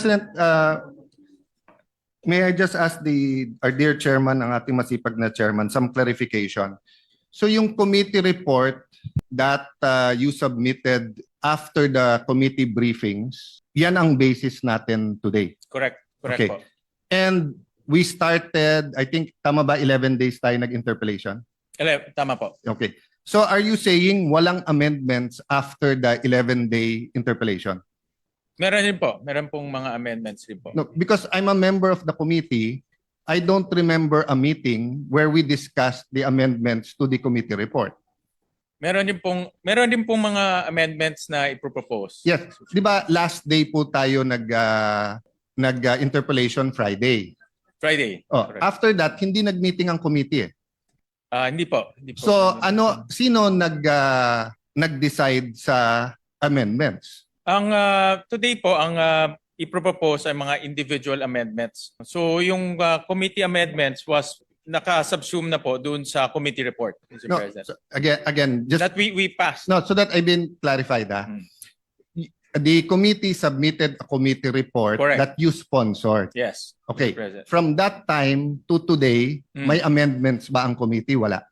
President, may I just ask our dear chairman, ang ating masipag na chairman, some clarification. So yung committee report that you submitted after the committee briefings, yan ang basis natin today. Correct. Correct Okay. po. And we started, I think, tama ba, 11 days tayo nag-interpellation? Tama po. Okay. So are you saying walang amendments after the 11-day interpellation? Meron din po. Meron pong mga amendments din po. No, because I'm a member of the committee, I don't remember a meeting where we discussed the amendments to the committee report. Meron din pong mga amendments na ipropose. Yes. Di ba last day po tayo nag-interpellation Friday? Friday. Oh, Correct. after that, hindi nag-meeting ang committee. Hindi po. Hindi po. So sino nag-decide sa amendments? Ang today po ang ipropose ay mga individual amendments. So yung committee amendments was naka-subsume na po doon sa committee report, Mr. No, President. so again, just That we passed. no, so that I've been clarified. The committee submitted a committee report Correct. that you sponsored. Yes. Okay. Mr. President. From that time to today, may amendments ba ang committee? Wala.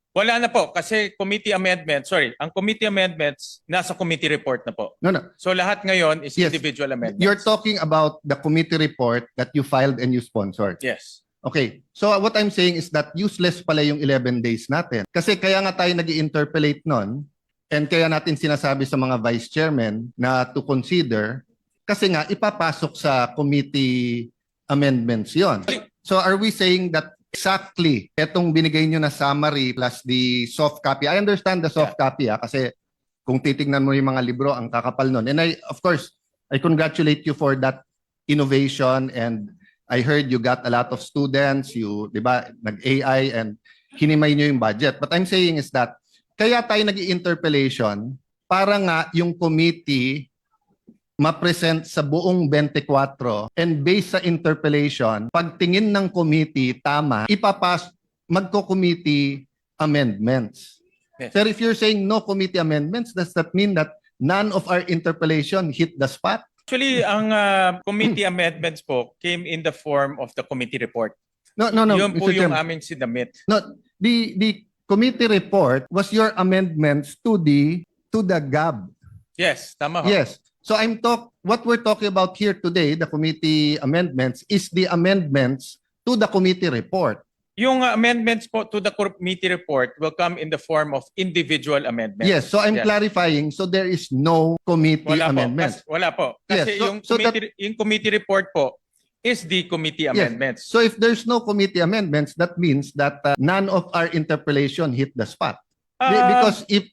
Wala na po kasi committee amendments, ang committee amendments nasa committee report na po. No. So lahat ngayon is Yes. individual amendments. You're talking about the committee report that you filed and you sponsored. Yes. Okay. So what I'm saying is that useless pala yung 11 days natin. Kasi kaya nga tayo nag-interpellate nun and kaya natin sinasabi sa mga vice chairman na to consider kasi nga ipapasok sa committee amendments yon. So are we saying that exactly etong binigay nyo na summary plus the soft copy? I understand the soft copy kasi kung titingnan mo yung mga libro, ang kakapal nun. And of course, I congratulate you for that innovation and I heard you got a lot of students, you, di ba, nag-AI and hinimay nyo yung budget. But I'm saying is that kaya tayo nag-interpellation para nga yung committee ma-present sa buong 24 and based sa interpellation, pagtingin ng committee tama, magko-committee amendments. Yes. Sir, if you're saying no committee amendments, does that mean that none of our interpellation hit the spot? Actually, ang committee amendments po came in the form of the committee report. No, Yun po Mr. yung Chairman. aming sinamit. No, the committee report was your amendments to the GAB. Yes, tama ho. Yes. So what we're talking about here today, the committee amendments, is the amendments to the committee report. Yung amendments po to the committee report will come in the form of individual amendments. Yes, so I'm clarifying. So there is no committee amendments. Wala po. Yes, Kasi yung committee report po is the committee amendments. So if there's no committee amendments, that means that none of our interpellation hit the spot. Because if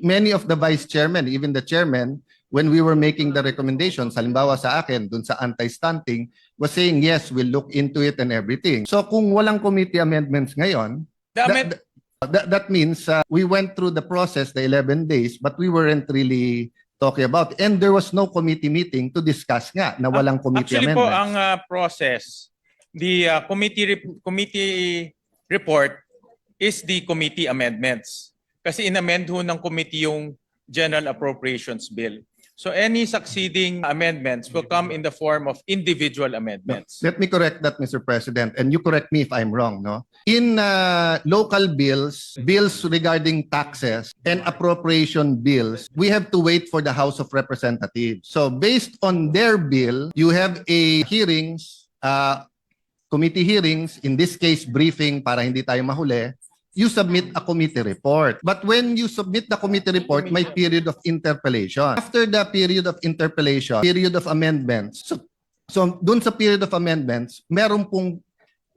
many of the vice chairmen, even the chairman, when we were making the recommendations, halimbawa sa akin, dun sa anti-stunting, was saying, yes, we'll look into it and everything. So kung walang committee amendments ngayon, that means we went through the process, the 11 days, but we weren't really talking about it. And there was no committee meeting to discuss nga na walang committee Actually amendments. po, ang process, the committee report is the committee amendments. Kasi in-amend ho ng committee yung General Appropriations Bill. So any succeeding amendments will come in the form of individual amendments. Let me correct that, Mr. President, and you correct me if I'm wrong. No, in local bills regarding taxes and appropriation bills, we have to wait for the House of Representatives. So based on their bill, you have a committee hearings, in this case briefing para hindi tayo mahuli. You submit a committee report. But when you submit the committee report, may period of interpellation. After the period of interpellation, period of amendments. So dun sa period of amendments, meron pong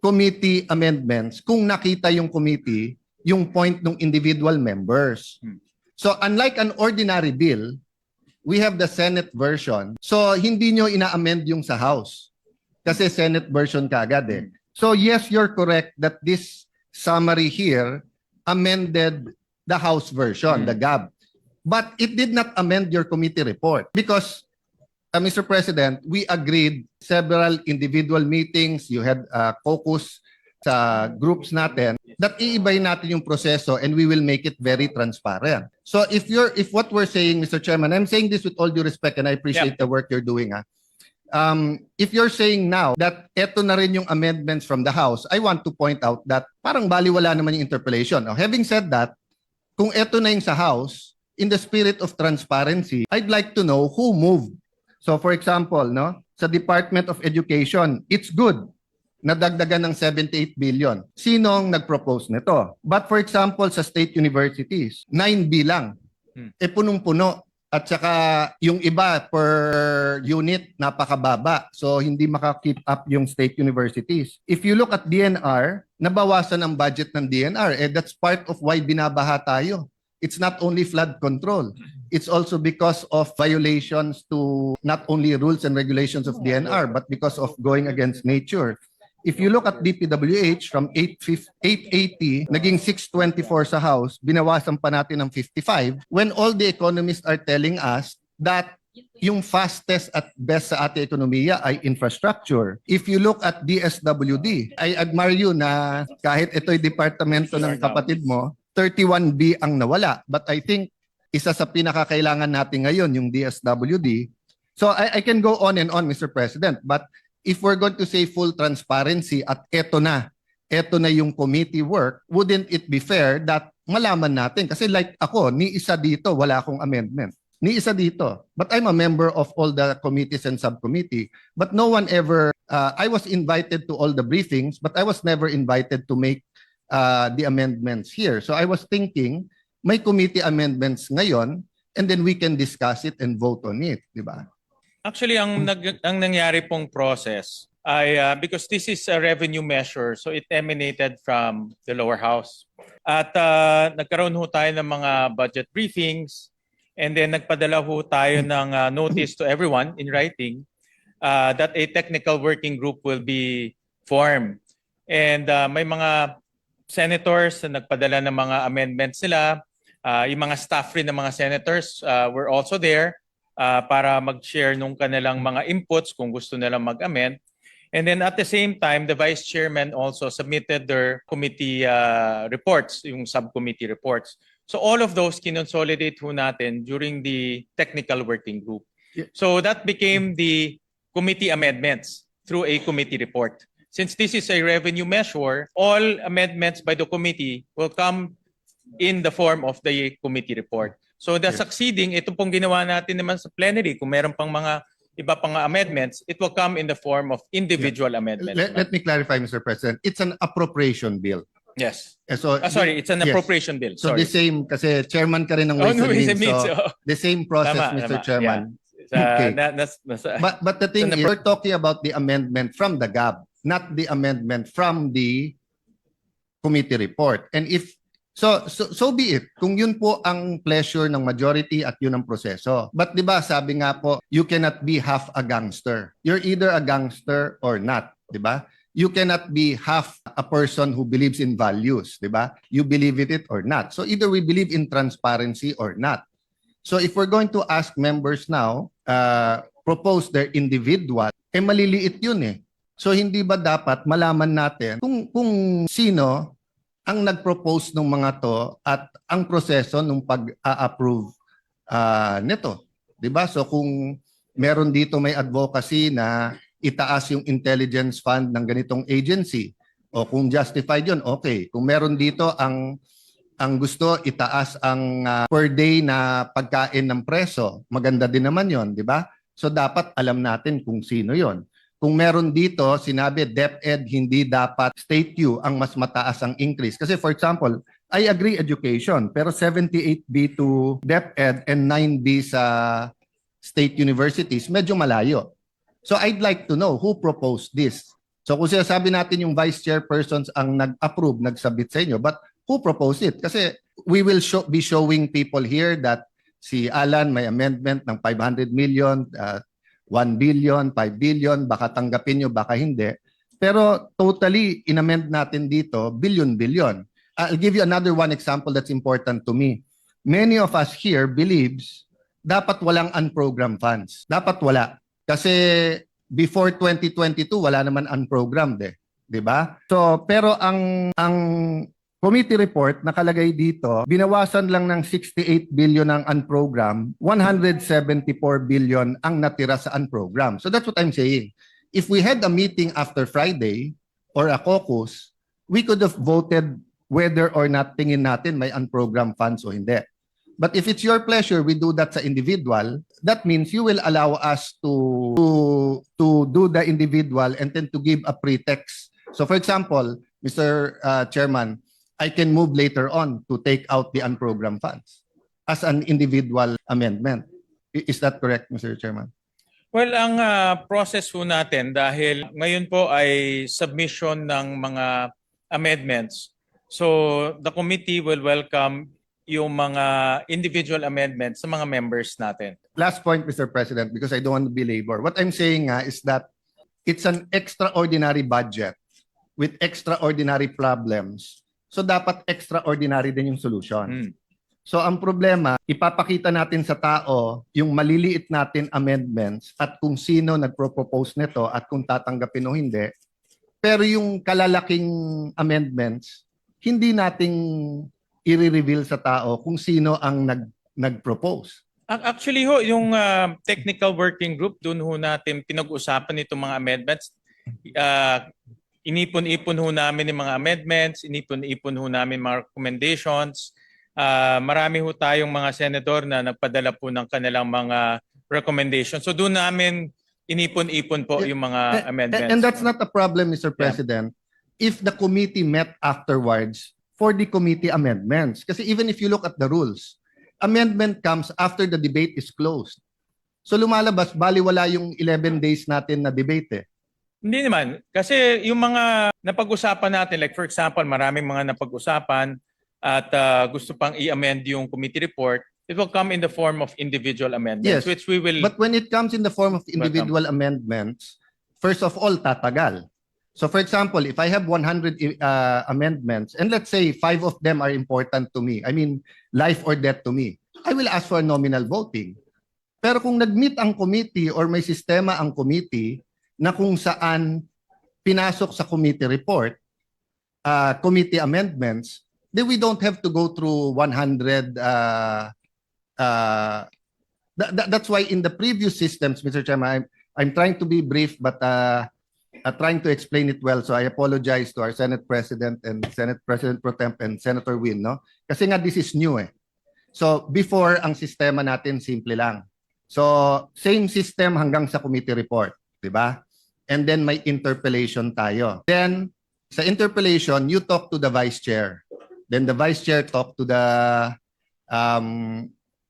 committee amendments kung nakita yung committee, yung point ng individual members. So unlike an ordinary bill, we have the Senate version. So hindi nyo ina-amend yung sa House. Kasi Senate version kaagad eh. So yes, you're correct that this summary here amended the House version, the GAB. But it did not amend your committee report because, Mr. President, we agreed several individual meetings. You had caucus sa groups natin that iibay natin yung proseso and we will make it very transparent. So if what we're saying, Mr. Chairman, I'm saying this with all due respect and I appreciate the work you're doing. If you're saying now that eto na rin yung amendments from the House, I want to point out that parang baliwala naman yung interpellation. Now, having said that, kung eto na yung sa House, in the spirit of transparency, I'd like to know who moved. So for example, no, sa Department of Education, it's good na dagdagan ng 78 billion. Sinong nag-propose nito? But for example, sa state universities, 9B lang. Punong-puno. At saka yung iba per unit napakababa. So hindi maka-keep up yung state universities. If you look at DNR, nabawasan ang budget ng DNR. That's part of why binabaha tayo. It's not only flood control. It's also because of violations to not only rules and regulations of DNR, but because of going against nature. If you look at DPWH from 880, naging 624 sa House, binawasan pa natin ng 55, when all the economists are telling us that yung fastest at best sa ating ekonomiya ay infrastructure. If you look at DSWD, I admire you na kahit ito'y departamento ng kapatid mo, 31B ang nawala. But I think isa sa pinakakailangan natin ngayon yung DSWD. So I can go on and on, Mr. President, but if we're going to say full transparency at eto na yung committee work, wouldn't it be fair that malaman natin? Kasi like ako, ni isa dito, wala akong amendment. Ni isa dito. But I'm a member of all the committees and subcommittee. But no one ever, I was invited to all the briefings, but I was never invited to make the amendments here. So I was thinking, may committee amendments ngayon, and then we can discuss it and vote on it, di ba? Actually, ang nangyari pong process ay because this is a revenue measure, so it emanated from the lower house. At nagkaroon ho tayo ng mga budget briefings and then nagpadala ho tayo ng notice to everyone in writing that a technical working group will be formed. And may mga senators na nagpadala ng mga amendments nila. Yung mga staff rin ng mga senators were also there. Para mag-share nung kanilang mga inputs kung gusto nilang mag-amend. And then at the same time, the Vice Chairman also submitted their committee reports, yung subcommittee reports. So all of those kinonsolidate ho natin during the technical working group. So that became the committee amendments through a committee report. Since this is a revenue measure, all amendments by the committee will come in the form of the committee report. So the succeeding, ito pong ginawa natin naman sa plenary, kung meron pang mga iba pang amendments, it will come in the form of individual amendments. Let me clarify, Mr. President. It's an appropriation bill. Yes. So sorry, it's an yes. appropriation bill. So Sorry. the same, kasi chairman ka rin ng Ways and Means. So the same process, Tama, Mr. tama. Chairman. Yeah. Okay. But the thing is, we're talking about the amendment from the GAB, not the amendment from the committee report. And if So be it. Kung yun po ang pleasure ng majority at yun ang proseso. But 'di ba, sabi nga po, you cannot be half a gangster. You're either a gangster or not, 'di ba? You cannot be half a person who believes in values, 'di ba? You believe in it or not. So either we believe in transparency or not. So if we're going to ask members now propose their individual, maliliit yun eh. So hindi ba dapat malaman natin kung sino ang nag-propose ng mga to at ang proseso ng pag-approve nito. 'Di ba? So kung meron dito may advocacy na itaas yung intelligence fund ng ganitong agency o kung justified yun, okay. Kung meron dito ang gusto itaas ang per day na pagkain ng preso, maganda din naman yon, 'di ba? So dapat alam natin kung sino yon. Kung meron dito, sinabi DepEd hindi dapat state U ang mas mataas ang increase. Kasi for example, I agree education, pero 78B to DepEd and 9B sa state universities, medyo malayo. So I'd like to know who proposed this. So kung sinasabi natin yung vice chairpersons ang nag-approve, nagsabit sa inyo, but who proposed it? Kasi we will be showing people here that si Alan may amendment ng 500 million, 1 billion, 5 billion, baka tanggapin nyo, baka hindi. Pero totally, inamend natin dito, billion. I'll give you another one example that's important to me. Many of us here believes dapat walang unprogrammed funds. Dapat wala. Kasi before 2022, wala naman unprogrammed eh. 'di ba? So, pero ang committee report nakalagay dito, binawasan lang ng 68 billion ang unprogram, 174 billion ang natira sa unprogram. So that's what I'm saying. If we had a meeting after Friday or a caucus, we could have voted whether or not tingin natin may unprogram funds o hindi. But if it's your pleasure, we do that sa individual, that means you will allow us to do the individual and then to give a pretext. So for example, Mr. Chairman, I can move later on to take out the unprogrammed funds as an individual amendment. Is that correct, Mr. Chairman? Well, ang process po natin dahil ngayon po ay submission ng mga amendments. So the committee will welcome yung mga individual amendments sa mga members natin. Last point, Mr. President, because I don't want to belabor. What I'm saying is that it's an extraordinary budget with extraordinary problems. So dapat extraordinary din yung solution. So ang problema, ipapakita natin sa tao yung maliliit natin amendments at kung sino nagpro-propose nito at kung tatanggapin o hindi. Pero yung kalalaking amendments, hindi nating i-reveal sa tao kung sino ang nag-propose. Actually ho, yung technical working group, doon ho natin pinag-usapan itong mga amendments. Inipon-ipon ho namin yung mga amendments, inipon-ipon ho namin mga recommendations. Marami ho tayong mga senador na nagpadala po ng kanilang mga recommendations. So doon namin inipon-ipon po yung mga amendments. And that's not a problem, Mr. President, if the committee met afterwards for the committee amendments. Kasi even if you look at the rules, amendment comes after the debate is closed. So lumalabas, baliwala yung 11 days natin na debate eh. Hindi naman. Kasi yung mga napag-usapan natin, like for example, maraming mga napag-usapan at gusto pang i-amend yung committee report, it will come in the form of individual amendments, Yes, which we will... But when it comes in the form of individual amendments, first of all, tatagal. So for example, if I have 100 amendments, and let's say 5 of them are important to me, I mean, life or death to me, I will ask for nominal voting. Pero kung nag-meet ang committee or may sistema ang committee na kung saan pinasok sa committee report, committee amendments, then we don't have to go through 100. That's why in the previous systems, Mr. Chairman, I'm trying to be brief, but trying to explain it well. So I apologize to our Senate President and Senate President Pro Temp and Senator Win, no? Kasi nga this is new eh. So before, ang sistema natin simple lang. So same system hanggang sa committee report, di ba? And then may interpellation tayo. Then sa interpellation, you talk to the vice chair. Then the vice chair talk to the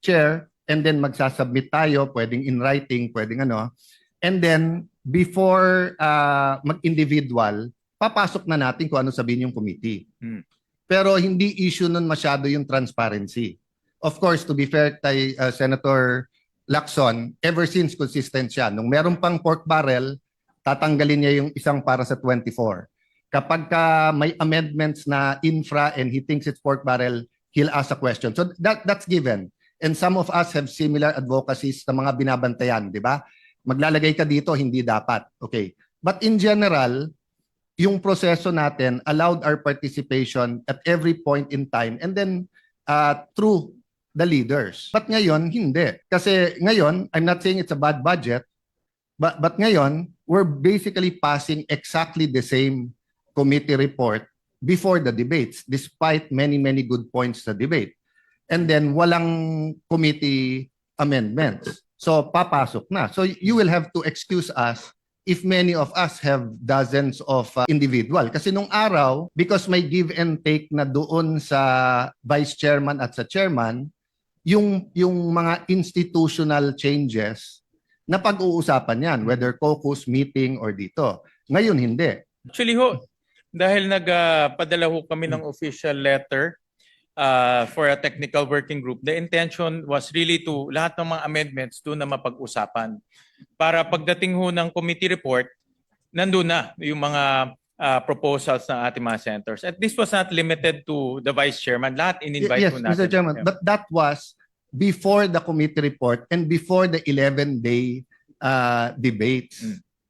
chair, and then magsasubmit tayo, pwedeng in writing, pwedeng ano. And then before mag-individual, papasok na natin kung ano sabihin yung committee. Pero hindi issue nun masyado yung transparency. Of course, to be fair kay Senator Lacson, ever since consistent siya. Nung meron pang pork barrel, tatanggalin niya yung isang para sa 24. Kapag may amendments na infra and he thinks it's pork barrel, he'll ask a question. So that's given. And some of us have similar advocacies sa mga binabantayan, di ba? Maglalagay ka dito, hindi dapat. Okay. But in general, yung proseso natin allowed our participation at every point in time and then through the leaders. But ngayon, hindi. Kasi ngayon, I'm not saying it's a bad budget, but ngayon, we're basically passing exactly the same committee report before the debates, despite many, many good points sa debate. And then, walang committee amendments. So, papasok na. So, you will have to excuse us if many of us have dozens of individual. Kasi nung araw, because may give and take na doon sa vice chairman at sa chairman, yung mga institutional changes na pag-uusapan yan, whether caucus, meeting, or dito. Ngayon, hindi. Actually ho, dahil nagpadala ho kami ng official letter for a technical working group, the intention was really to lahat ng mga amendments doon na mapag-usapan. Para pagdating ho ng committee report, nandun na yung mga proposals ng ating mga senators. And this was not limited to the vice chairman. Lahat in-invite Yes, ho natin. Mr. Chairman, Yeah. but that was before the committee report and before the 11-day debates.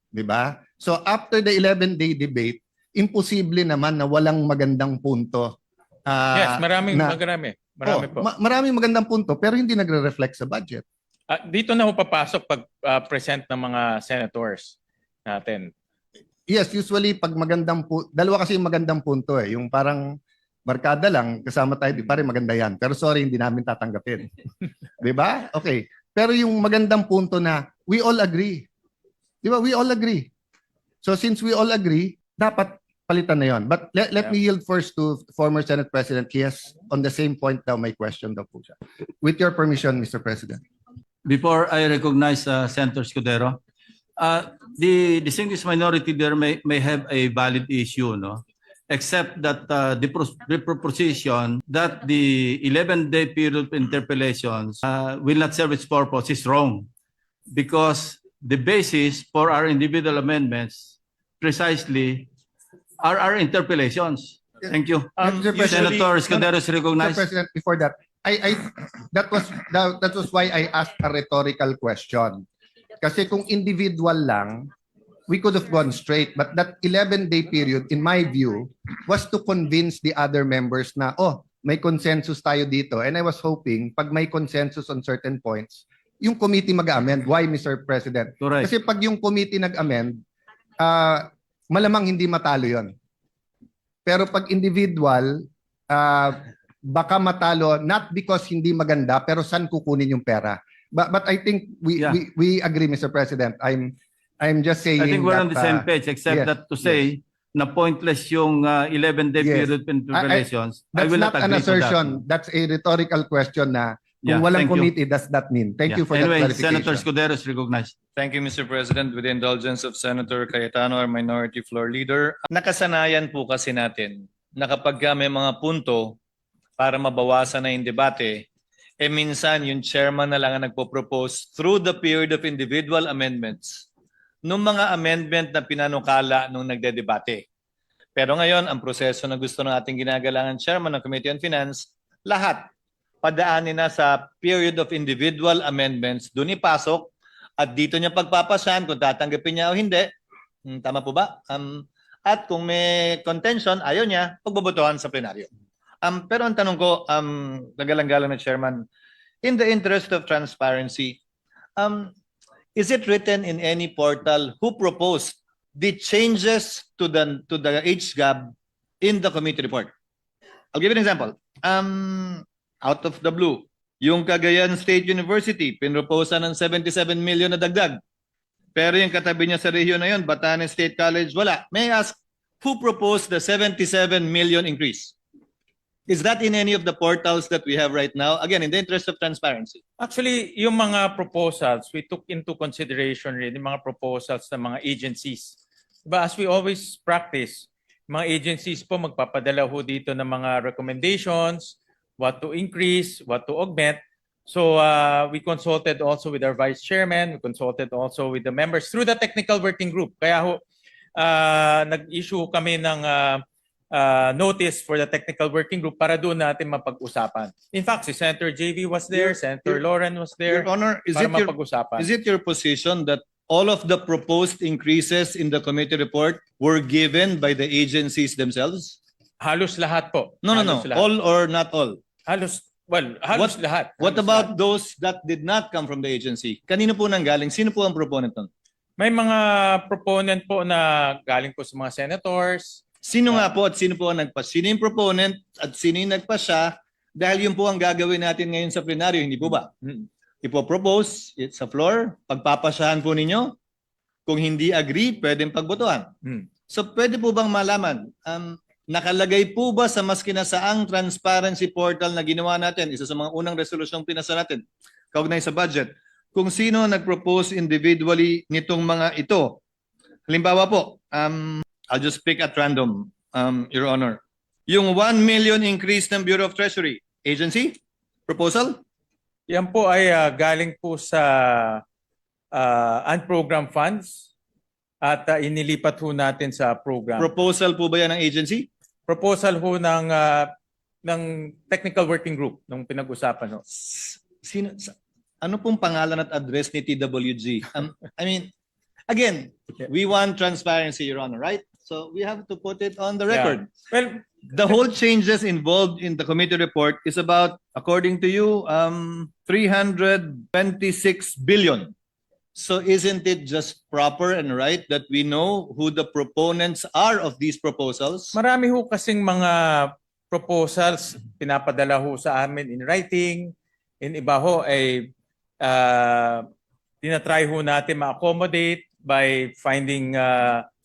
Di ba? So after the 11-day debate, imposible naman na walang magandang punto. Yes, marami na- po. Maraming magandang punto pero hindi nagre-reflect sa budget. Dito na ho papasok pag present ng mga senators natin. Yes, usually pag dalawa kasi yung magandang punto eh. Yung parang barkada lang, kasama tayo, di pare maganda yan. Pero sorry, hindi namin tatanggapin. Di ba? Okay. Pero yung magandang punto na we all agree. Di ba? We all agree. So since we all agree, dapat palitan na yon. But let me yield first to former Senate President. Yes, on the same point daw may question daw po siya. With your permission, Mr. President. Before I recognize Senator Escudero, the distinguished minority there may have a valid issue, no? Except that the proposition that the 11-day period of interpellations will not serve its purpose is wrong, because the basis for our individual amendments precisely are our interpellations. Thank you. Mr. President, Senator Escudero is Mr. recognized. President, before that, that was why I asked a rhetorical question. Kasi kung individual lang, we could have gone straight. But that 11-day period, in my view, was to convince the other members na, oh, may consensus tayo dito. And I was hoping, pag may consensus on certain points, yung committee mag-amend. Why, Mr. President? Correct. Kasi pag yung committee nag-amend, malamang hindi matalo yon. Pero pag individual, baka matalo not because hindi maganda pero saan kukunin yung pera. But I think we agree, Mr. President. I'm just saying I think we're that, on the same page, except yes, that to say na pointless yung 11-day Yes. period of interpellations. I that's will not not an agree to that. assertion. That's a rhetorical question na kung Yeah, walang thank you. committee, does that mean? Thank you for Anyway, that clarification. Senator Escudero is recognized. Thank you, Mr. President. With the indulgence of Senator Cayetano, our minority floor leader, nakasanayan po kasi natin na kapag may mga punto para mabawasan na yung debate, minsan yung chairman na lang ang nagpo-propose through the period of individual amendments nung mga amendment na pinanukala nung nagdedebate. Pero ngayon, ang proseso na gusto ng ating ginagalangan chairman ng Committee on Finance, lahat padaanin na sa period of individual amendments, doon ipasok at dito niya pagpapasahan kung tatanggapin niya o hindi. Tama po ba? At kung may contention, ayaw niya, pagbobotohan sa plenaryo. Pero ang tanong ko, nagalang-galang na chairman, in the interest of transparency, is it written in any portal who proposed the changes to the HGAB in the committee report? I'll give you an example. Out of the blue, yung Cagayan State University, pinroposa ng 77 million na dagdag. Pero yung katabi niya sa rehiyon na yun, Batanes State College, wala. May I ask, who proposed the 77 million increase? Is that in any of the portals that we have right now? Again, in the interest of transparency. Actually, yung mga proposals, we took into consideration rin yung mga proposals ng mga agencies. Diba, as we always practice, mga agencies po magpapadala ho dito ng mga recommendations, what to increase, what to augment. So we consulted also with our vice chairman, we consulted also with the members through the technical working group. Kaya ho, nag-issue kami ng notice for the technical working group para doon natin mapag-usapan. In fact, si Senator JV was there, Senator Lauren was there, Your Honor, para mapag-usapan. is it your position that all of the proposed increases in the committee report were given by the agencies themselves? Halos lahat po. No. Halos lahat. All or not all? Halos lahat. What Halos about lahat. those that did not come from the agency? Kanino po nanggaling? Sino po ang proponent nun? May mga proponent po na galing po sa mga senators. Sino nga po at sino po ang nagpas? Sino yung proponent at sino yung nagpasya? Dahil yun po ang gagawin natin ngayon sa plenaryo, hindi po ba? Ipopropose sa floor, pagpapasyahan po ninyo. Kung hindi agree, pwedeng pagbotohan. So pwede po bang malaman, nakalagay po ba sa mas kinasaang transparency portal na ginawa natin, isa sa mga unang resolusyong pinasa natin, kaugnay sa budget, kung sino nag-propose individually nitong mga ito? Halimbawa po, I'll just pick at random, Your Honor. Yung 1 million increase ng Bureau of Treasury, agency? Proposal? Yan po ay galing po sa unprogrammed funds at inilipat ho natin sa program. Proposal po ba yan ng agency? Proposal ho ng technical working group nung pinag-usapan ho. Ano pong pangalan at address ni TWG? I mean, again, we want transparency, Your Honor, right? So we have to put it on the record. Well, The whole changes involved in the committee report is about, according to you, 326 billion. So isn't it just proper and right that we know who the proponents are of these proposals? marami ho kasing mga proposals pinapadala ho sa amin in writing. In iba ho ay tinatry ho natin ma-accommodate by finding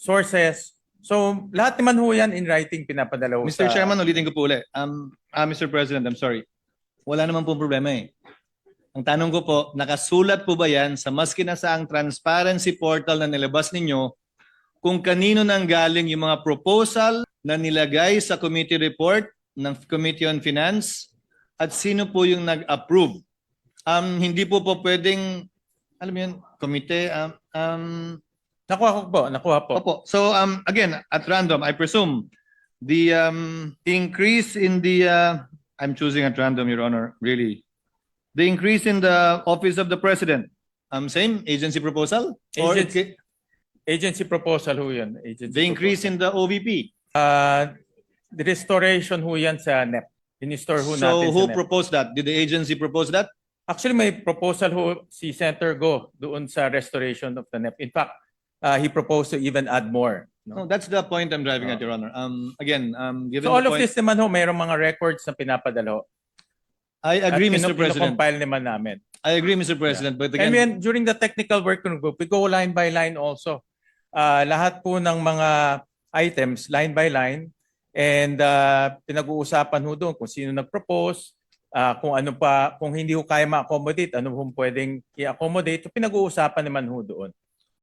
sources. So lahat naman ho yan in writing pinapadala ho Mr. sa... Chairman, ulitin ko po ulit. Mr. President, I'm sorry. Wala naman pong problema eh. Ang tanong ko po, nakasulat po ba yan sa maski na sa ang transparency portal na nilabas ninyo kung kanino nang galing yung mga proposal na nilagay sa committee report ng Committee on Finance at sino po yung nag-approve? Hindi po pwedeng, alam mo yun, komite, Nakuha po. Opo. So again, at random, I presume the increase in the I'm choosing at random, Your Honor, really. The increase in the office of the president, same agency proposal? Or Agency proposal ho yan. Agency the increase in the OVP? the restoration ho yan sa NEP. In-store ho So natin who sa NEP. proposed that? Did the agency propose that? Actually, may proposal ho si Senator Go doon sa restoration of the NEP. In fact, he proposed to even add more. No, that's the point I'm driving at, Your Honor. Again, given So all the of point, this naman ho, mayroong mga records na pinapadala ho. I agree, At Mr. President. compile naman namin. I agree, Mr. President. But And again, then, during the technical working group, we go line by line also. Lahat po ng mga items, line by line. And pinag-uusapan ho doon kung sino nag-propose, kung ano pa, kung hindi ho kaya ma-accommodate, ano ho pwedeng i-accommodate. Pinag-uusapan naman ho doon.